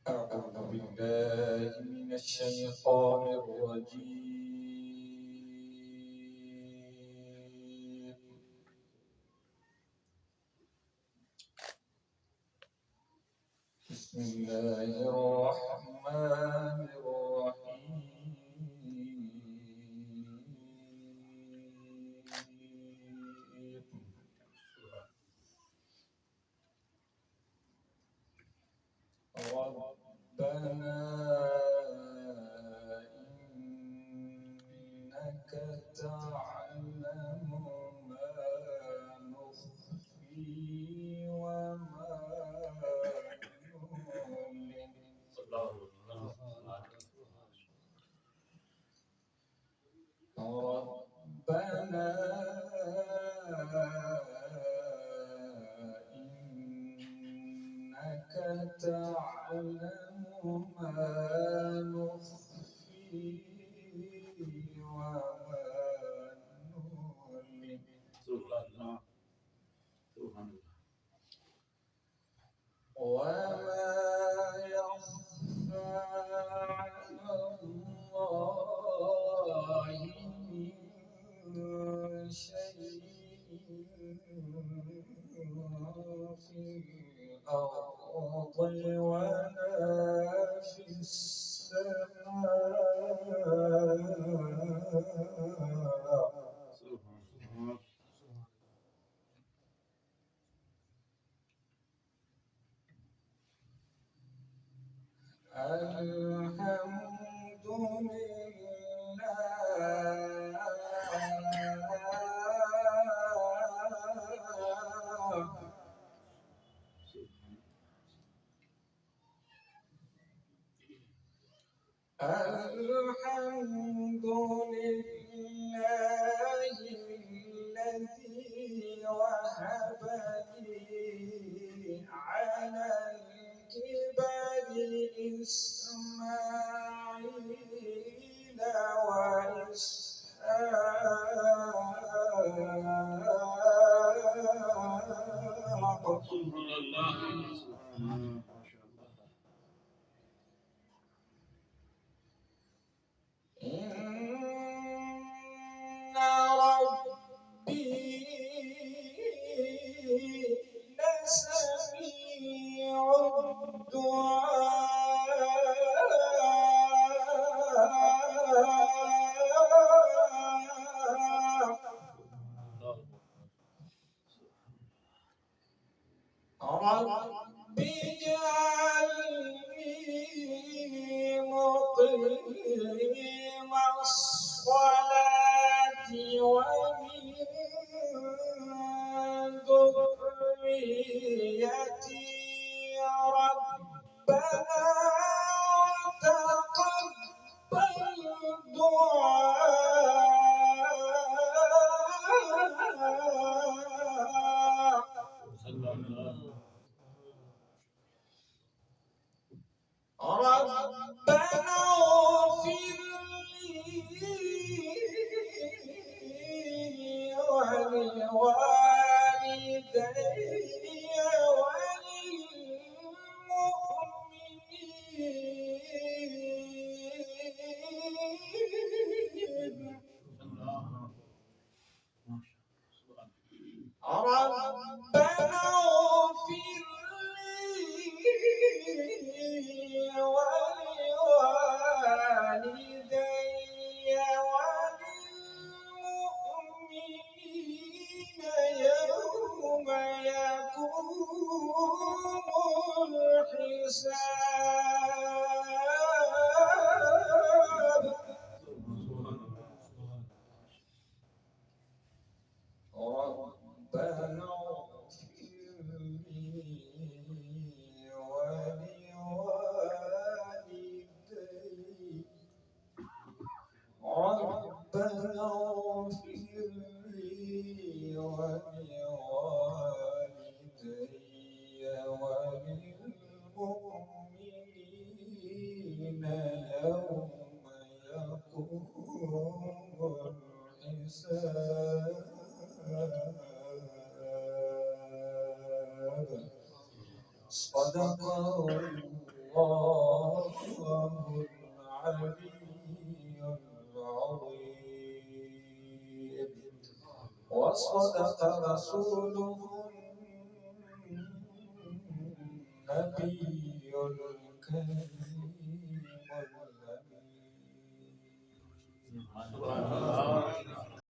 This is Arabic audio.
أعوذ بالله من الشيطان الرجيم. بسم الله الرحمن الرحيم. ربنا إنك تعلم ما نخفي وما نعلن. ربنا إنك تعلم ما نخفي وما نعلن. وما يخفى على الله من شيء في الأرض ولا في السماء. الحمد لله الحمد لله الذي وهب لي على الكبر إسماعيل وإسحاق. إن ربي لسميع الدعاء. رب اجعلني مقيم الصلاة ومن ذريتي ربنا وتقبل دعاء. ربنا اغفر لي ولوالدي وللمؤمنين. ربنا اغفر لي ولوالدي وللمؤمنين يوم يقوم الحساب. ربنا اغفر لي ولوالدي. ربنا اغفر لي ولوالدي وللمؤمنين يوم يقوم الحساب. صدق الله وصدق رسوله النبي الكريم.